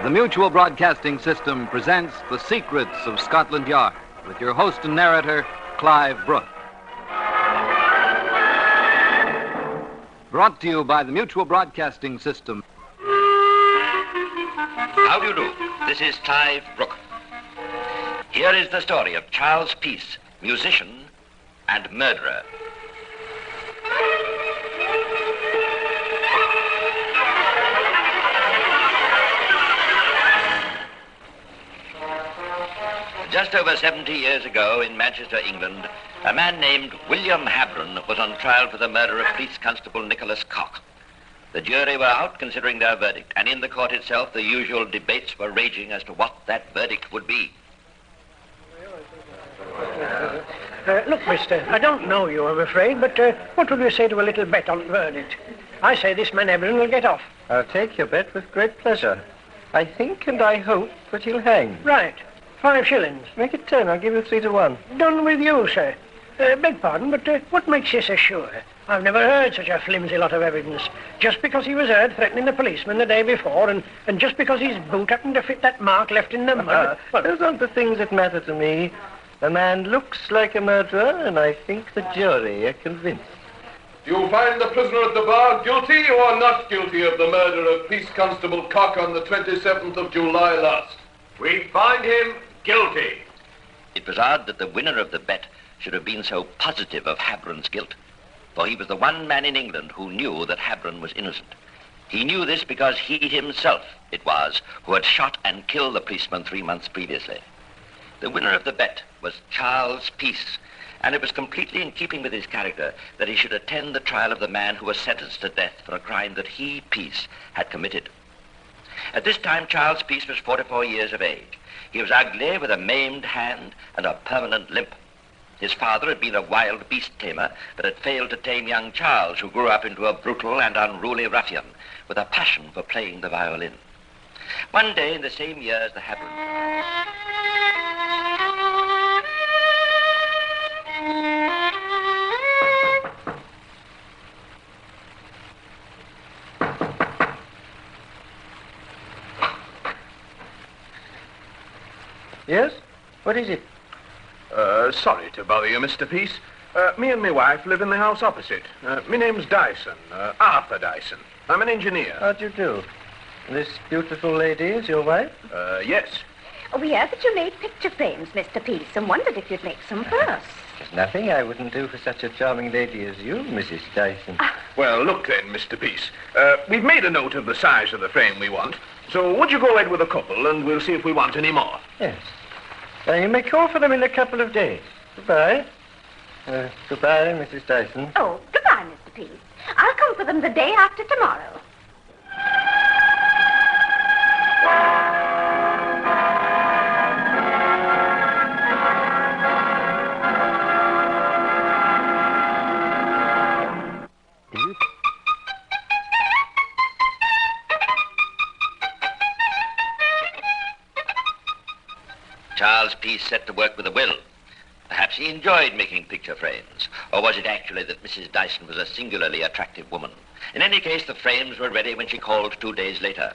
The Mutual Broadcasting System presents The Secrets of Scotland Yard with your host and narrator, Clive Brooke. Brought to you by the Mutual Broadcasting System. How do you do? This is Clive Brooke. Here is the story of Charles Peace, musician and murderer. Just over 70 years ago in Manchester, England, a man named William Habron was on trial for the murder of Police Constable Nicholas Cock. The jury were out considering their verdict, and in the court itself the usual debates were raging as to what that verdict would be. Look, mister, I don't know you, I'm afraid, but what would you say to a little bet on the verdict? I say this man Evelyn will get off. I'll take your bet with great pleasure. I think and I hope that he'll hang. Right. 5 shillings. Make it 10. I'll give you 3 to 1. Done with you, sir. Beg pardon, but what makes you so sure? I've never heard such a flimsy lot of evidence. Just because he was heard threatening the policeman the day before, and just because his boot happened to fit that mark left in the mud. Those aren't the things that matter to me. The man looks like a murderer, and I think the jury are convinced. Do you find the prisoner at the bar guilty or not guilty of the murder of Police Constable Cock on the 27th of July last? We find him guilty. It was odd that the winner of the bet should have been so positive of Habron's guilt, for he was the one man in England who knew that Habron was innocent. He knew this because he himself, it was, who had shot and killed the policeman 3 months previously. The winner of the bet was Charles Peace, and it was completely in keeping with his character that he should attend the trial of the man who was sentenced to death for a crime that he, Peace, had committed. At this time, Charles Peace was 44 years of age. He was ugly, with a maimed hand and a permanent limp. His father had been a wild beast tamer, but had failed to tame young Charles, who grew up into a brutal and unruly ruffian, with a passion for playing the violin. One day in the same year as the Habron... Yes? What is it? Sorry to bother you, Mr. Peace. Me and my wife live in the house opposite. My name's Dyson, Arthur Dyson. I'm an engineer. How do you do? This beautiful lady is your wife? Yes. We heard that you made picture frames, Mr. Peace, and wondered if you'd make some for us. There's nothing I wouldn't do for such a charming lady as you, Mrs. Dyson. Well, look then, Mr. Peace. We've made a note of the size of the frame we want, so would you go ahead with a couple, and we'll see if we want any more. Yes. You may call for them in a couple of days. Goodbye. Goodbye, Mrs. Dyson. Oh, goodbye, Mr. Peace. I'll come for them the day after tomorrow. Charles Peace set to work with a will. Perhaps he enjoyed making picture frames, or was it actually that Mrs. Dyson was a singularly attractive woman? In any case, the frames were ready when she called 2 days later.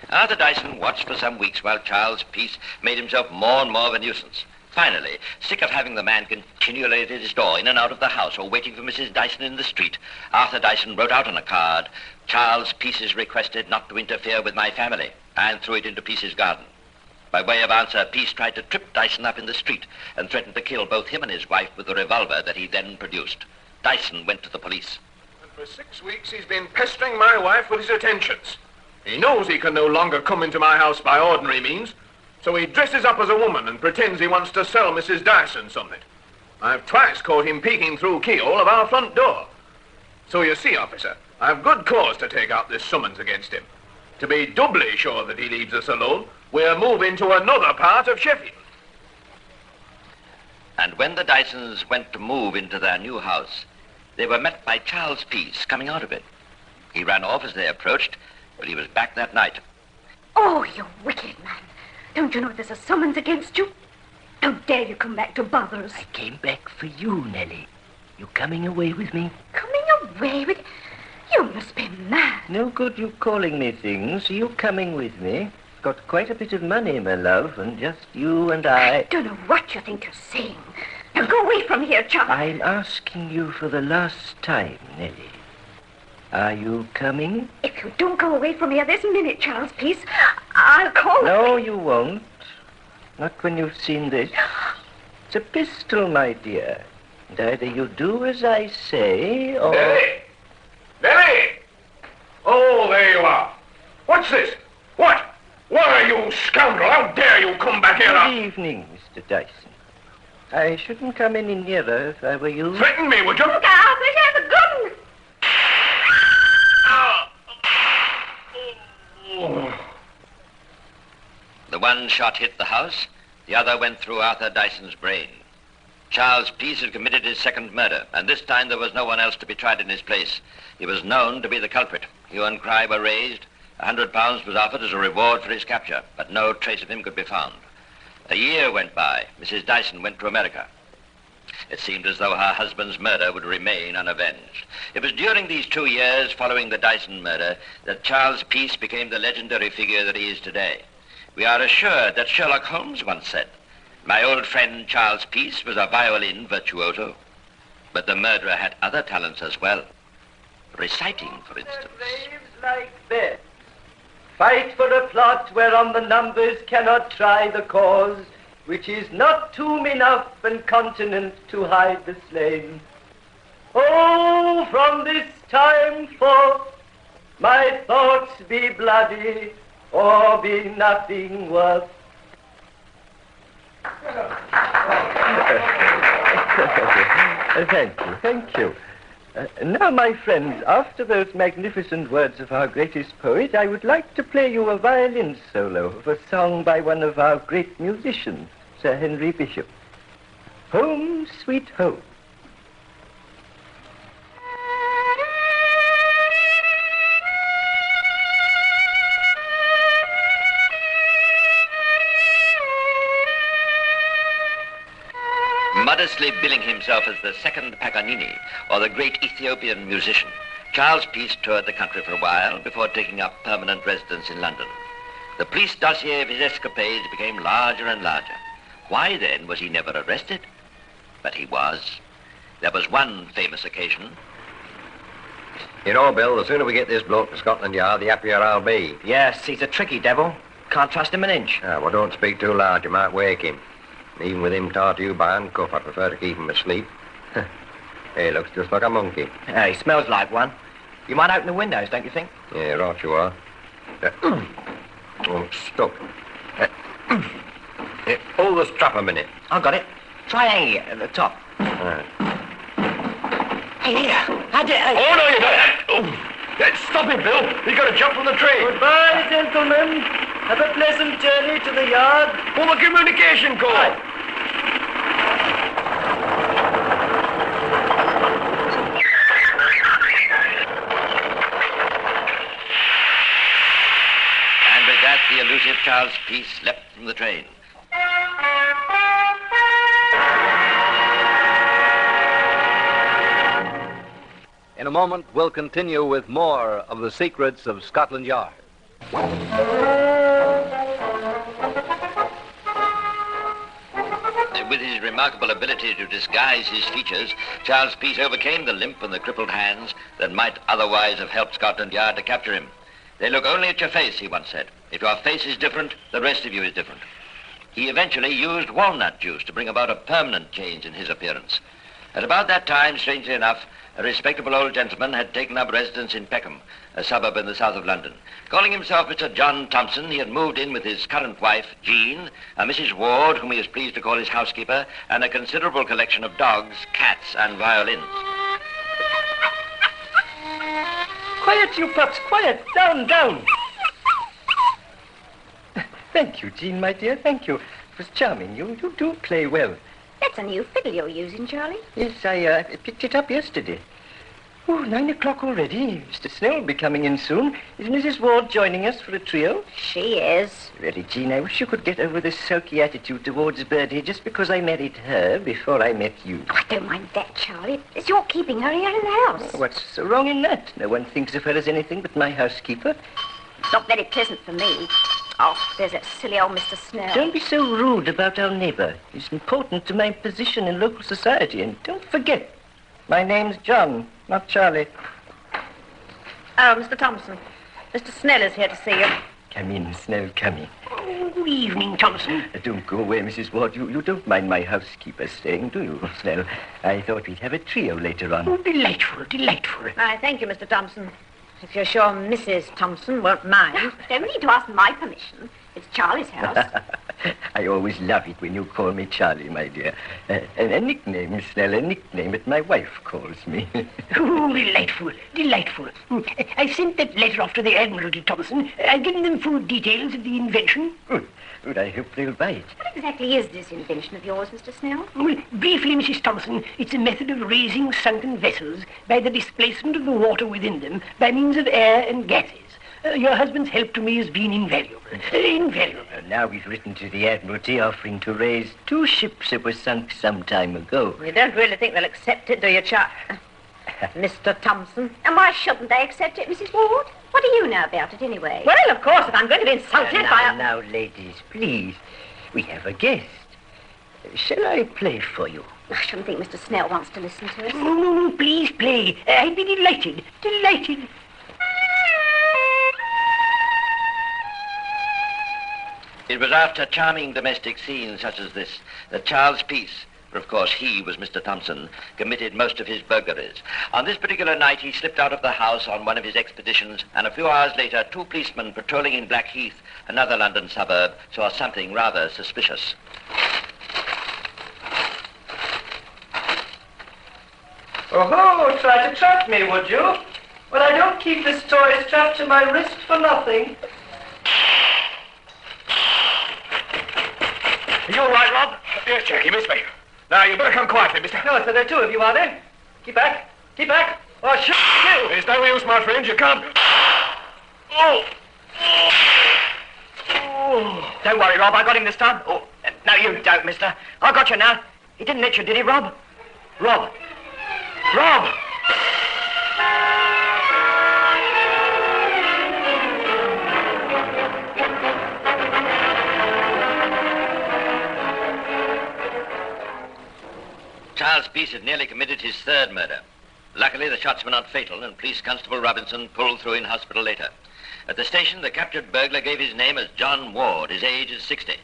Arthur Dyson watched for some weeks while Charles Peace made himself more and more of a nuisance. Finally, sick of having the man continually at his door, in and out of the house, or waiting for Mrs. Dyson in the street, Arthur Dyson wrote out on a card, "Charles Peace is requested not to interfere with my family," and threw it into Peace's garden. By way of answer, Peace tried to trip Dyson up in the street and threatened to kill both him and his wife with the revolver that he then produced. Dyson went to the police. And for 6 weeks he's been pestering my wife with his attentions. He knows he can no longer come into my house by ordinary means, so he dresses up as a woman and pretends he wants to sell Mrs. Dyson something. I've twice caught him peeking through keyhole of our front door. So you see, officer, I've good cause to take out this summons against him. To be doubly sure that he leaves us alone, we're moving to another part of Sheffield. And when the Dysons went to move into their new house, they were met by Charles Peace coming out of it. He ran off as they approached, but he was back that night. Oh, you wicked man. Don't you know there's a summons against you? How dare you come back to bother us? I came back for you, Nellie. You coming away with me? Coming away with... You must be mad. No good you calling me things. Are you coming with me? got quite a bit of money, my love, and just you and I... I don't know what you think you're saying. Now go away from here, Charles. I'm asking you for the last time, Nellie. Are you coming? If you don't go away from here this minute, Charles, please, I'll call... No, you won't. Not when you've seen this. It's a pistol, my dear. And either you do as I say, or... Nellie! Nellie! Oh, there you are. What's this? What? Why, you scoundrel, how dare you come back here now? Good evening, Mr. Dyson. I shouldn't come any nearer if I were you. Threaten me, would you? Look out, they have a gun. The one shot hit the house, the other went through Arthur Dyson's brain. Charles Peace had committed his second murder, and this time there was no one else to be tried in his place. He was known to be the culprit. Hue and cry were raised. £100 was offered as a reward for his capture, but no trace of him could be found. A year went by. Mrs. Dyson went to America. It seemed as though her husband's murder would remain unavenged. It was during these 2 years following the Dyson murder that Charles Peace became the legendary figure that he is today. We are assured that Sherlock Holmes once said, "My old friend Charles Peace was a violin virtuoso." But the murderer had other talents as well. Reciting, for instance. Waves like this. Fight for a plot whereon the numbers cannot try the cause, which is not tomb enough and continent to hide the slain. Oh, from this time forth, my thoughts be bloody, or be nothing worth. Thank you. Now, my friends, after those magnificent words of our greatest poet, I would like to play you a violin solo of a song by one of our great musicians, Sir Henry Bishop. Home, Sweet Home. Modestly billing himself as the second Paganini, or the great Ethiopian musician, Charles Peace toured the country for a while before taking up permanent residence in London. The police dossier of his escapades became larger and larger. Why, then, was he never arrested? But he was. There was one famous occasion. You know, Bill, the sooner we get this bloke to Scotland Yard, the happier I'll be. Yes, he's a tricky devil. Can't trust him an inch. Well, don't speak too loud. You might wake him. Even with him tied to you by handcuff, I prefer to keep him asleep. He looks just like a monkey. Yeah, he smells like one. You might open the windows, don't you think? Yeah, right you are. Oh, stuck. Hold the strap a minute. I've got it. Try hanging it at the top. Right. Hey, here. How'd you... Oh, no, you don't. Stop him, Bill. He's got to jump from the tree. Goodbye, gentlemen. Have a pleasant journey to the yard. Pull the communication cord. Right. And with that, the elusive Charles Peace leapt from the train. In a moment, we'll continue with more of the secrets of Scotland Yard. With his remarkable ability to disguise his features, Charles Peace overcame the limp and the crippled hands that might otherwise have helped Scotland Yard to capture him. "They look only at your face," he once said. "If your face is different, the rest of you is different." He eventually used walnut juice to bring about a permanent change in his appearance. At about that time, strangely enough, a respectable old gentleman had taken up residence in Peckham, a suburb in the south of London. Calling himself Mr. John Thompson, he had moved in with his current wife, Jean, a Mrs. Ward, whom he was pleased to call his housekeeper, and a considerable collection of dogs, cats, and violins. Quiet, you pups, quiet. Down, down. Thank you, Jean, my dear, thank you. It was charming. You do play well. That's a new fiddle you're using, Charlie. Yes, I picked it up yesterday. Oh, 9 o'clock already. Mr. Snell will be coming in soon. Is Mrs. Ward joining us for a trio? She is. Really, Jean, I wish you could get over this sulky attitude towards Bertie just because I married her before I met you. Oh, I don't mind that, Charlie. It's your keeping her here in the house. What's so wrong in that? No one thinks of her as anything but my housekeeper. It's not very pleasant for me. Oh, there's that silly old Mr. Snell. Don't be so rude about our neighbor. He's important to my position in local society. And don't forget, my name's John, not Charlie. Oh, Mr. Thompson. Mr. Snell is here to see you. Come in, Snell, come in. Oh, good evening, Thompson. Don't go away, Mrs. Ward. You don't mind my housekeeper staying, do you, Snell? I thought we'd have a trio later on. Oh, delightful, delightful. Aye, thank you, Mr. Thompson. If you're sure Mrs. Thompson won't mind. Don't need to ask my permission. It's Charlie's house. I always love it when you call me Charlie, my dear. A nickname, Snell, a nickname that my wife calls me. Oh, delightful, delightful. I sent that letter off to the Admiralty, Thompson. I've given them full details of the invention. Good, I hope they'll buy it. What exactly is this invention of yours, Mr. Snell? Well, briefly, Mrs. Thompson, it's a method of raising sunken vessels by the displacement of the water within them by means of air and gases. Your husband's help to me has been invaluable. Invaluable. Now we've written to the Admiralty offering to raise 2 ships that were sunk some time ago. You don't really think they'll accept it, do you, Mr. Thompson? And why shouldn't they accept it, Mrs. Ward? What do you know about it, anyway? Well, of course, if I'm going to be insulted by Now, ladies, please. We have a guest. Shall I play for you? I shouldn't think Mr. Snell wants to listen to us. No, please play. I'd be delighted, delighted. It was after charming domestic scenes such as this that Charles Peace, for of course he was Mr. Thompson, committed most of his burglaries. On this particular night he slipped out of the house on one of his expeditions, and a few hours later 2 policemen patrolling in Blackheath, another London suburb, saw something rather suspicious. Oh, try to trap me, would you? Well, I don't keep this toy strapped to my wrist for nothing. Are you all right, Rob? Yes, Jack, you missed me. Now, you better come quietly, mister. No, so there are 2 of you, are there? Keep back. Keep back. Or I'll shoot you. There's no use, my friend. You can't... Oh! Don't worry, Rob. I got him this time. Oh, no, you don't, mister. I got you now. He didn't hit you, did he, Rob? Rob! Rob! Charles Peace had nearly committed his 3rd murder. Luckily, the shots were not fatal, and Police Constable Robinson pulled through in hospital later. At the station, the captured burglar gave his name as John Ward. His age is 60.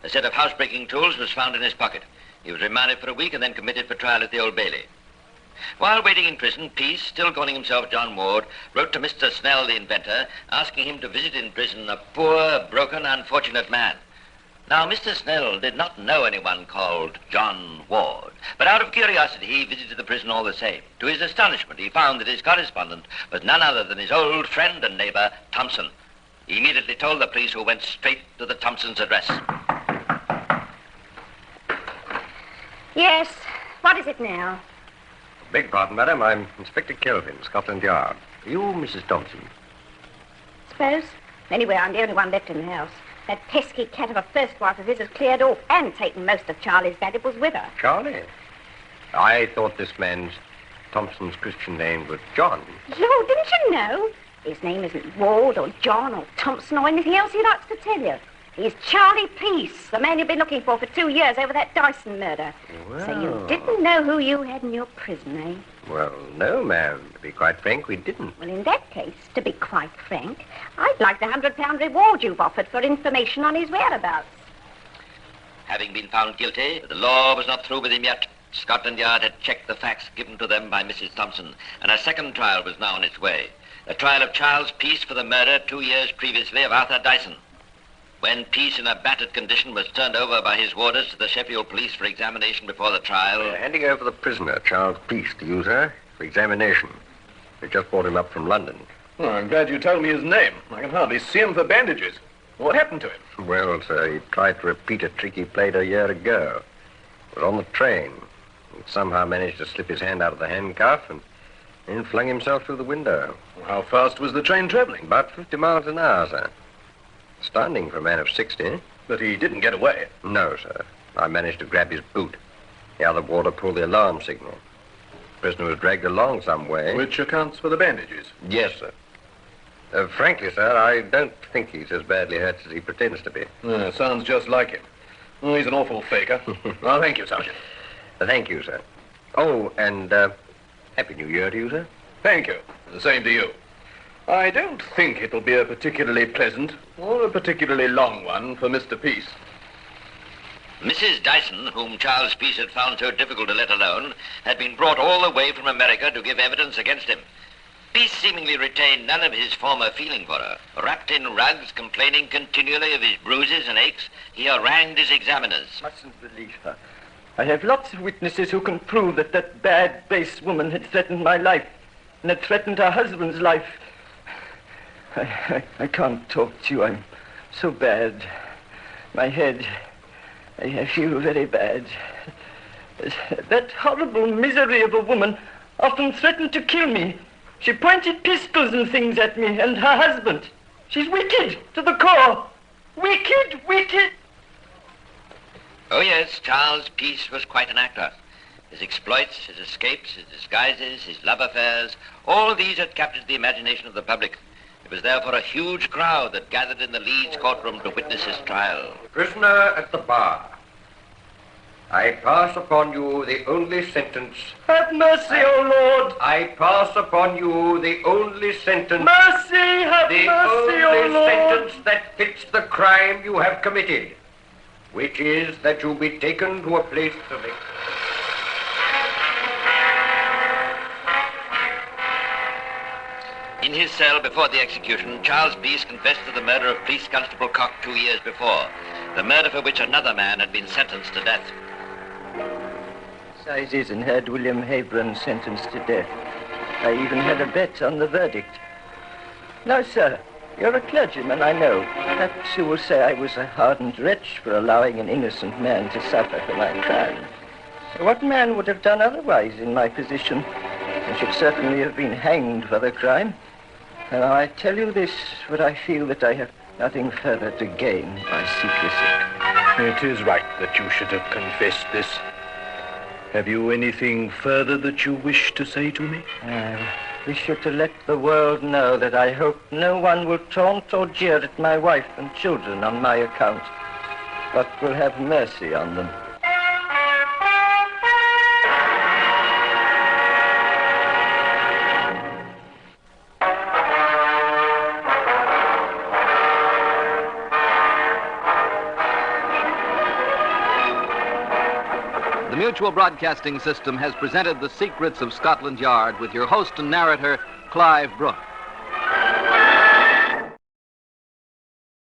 A set of housebreaking tools was found in his pocket. He was remanded for a week and then committed for trial at the Old Bailey. While waiting in prison, Peace, still calling himself John Ward, wrote to Mr. Snell, the inventor, asking him to visit in prison a poor, broken, unfortunate man. Now, Mr. Snell did not know anyone called John Ward, but out of curiosity, he visited the prison all the same. To his astonishment, he found that his correspondent was none other than his old friend and neighbor, Thompson. He immediately told the police, who went straight to the Thompsons' address. Yes. What is it now? Beg pardon, madam. I'm Inspector Kelvin, Scotland Yard. Are you Mrs. Thompson? Suppose. Anyway, I'm the only one left in the house. That pesky cat of a first wife of his has cleared off and taken most of Charlie's valuables with her. Charlie? I thought this man's Thompson's Christian name was John. Lord, didn't you know? His name isn't Ward or John or Thompson or anything else he likes to tell you. He's Charlie Peace, the man you've been looking for 2 years over that Dyson murder. Well. So you didn't know who you had in your prison, eh? Well, no, ma'am. To be quite frank, we didn't. Well, in that case, to be quite frank, I'd like the £100 reward you've offered for information on his whereabouts. Having been found guilty, the law was not through with him yet. Scotland Yard had checked the facts given to them by Mrs. Thompson, and a second trial was now on its way. The trial of Charles Peace for the murder 2 years previously of Arthur Dyson. When Peace, in a battered condition, was turned over by his warders to the Sheffield police for examination before the trial... We're handing over the prisoner, Charles Peace, to you, sir, for examination. We just brought him up from London. Oh, I'm glad you told me his name. I can hardly see him for bandages. What happened to him? Well, sir, he tried to repeat a trick he played a year ago. He was on the train. He somehow managed to slip his hand out of the handcuff and then flung himself through the window. How fast was the train traveling? About 50 miles an hour, sir. Astounding for a man of 60. But he didn't get away. No, sir. I managed to grab his boot. The other warder pulled the alarm signal. The prisoner was dragged along some way. Which accounts for the bandages. Yes, sir. Frankly, sir, I don't think he's as badly hurt as he pretends to be. Sounds just like him. Oh, he's an awful faker. Well, thank you, Sergeant. Thank you, sir. Oh, and Happy New Year to you, sir. Thank you. The same to you. I don't think it'll be a particularly pleasant or a particularly long one for Mr. Peace. Mrs. Dyson, whom Charles Peace had found so difficult to let alone, had been brought all the way from America to give evidence against him. Peace seemingly retained none of his former feeling for her. Wrapped in rugs, complaining continually of his bruises and aches, he harangued his examiners. Mustn't believe her. I have lots of witnesses who can prove that that bad, base woman had threatened my life and had threatened her husband's life. I can't talk to you. I'm so bad. My head, I feel very bad. That horrible misery of a woman often threatened to kill me. She pointed pistols and things at me and her husband. She's wicked to the core. Wicked, wicked. Oh, yes, Charles Peace was quite an actor. His exploits, his escapes, his disguises, his love affairs, all of these had captured the imagination of the public. It was therefore a huge crowd that gathered in the Leeds courtroom to witness his trial. Prisoner at the bar, I pass upon you the only sentence... Have mercy, O Lord! I pass upon you the only sentence... Mercy, have mercy, O The only Lord! sentence that fits the crime you have committed, which is that you be taken to a place of... In his cell before the execution, Charles Peace confessed to the murder of Police Constable Cock 2 years before, the murder for which another man had been sentenced to death. Sizes and had William Haybrun sentenced to death. I even had a bet on the verdict. Now, sir, you're a clergyman, I know. Perhaps you will say I was a hardened wretch for allowing an innocent man to suffer for my crime. What man would have done otherwise in my position? I should certainly have been hanged for the crime. And I tell you this, for I feel that I have nothing further to gain by secrecy. It is right that you should have confessed this. Have you anything further that you wish to say to me? I wish you to let the world know that I hope no one will taunt or jeer at my wife and children on my account, but will have mercy on them. The Mutual Broadcasting System has presented The Secrets of Scotland Yard with your host and narrator, Clive Brooks.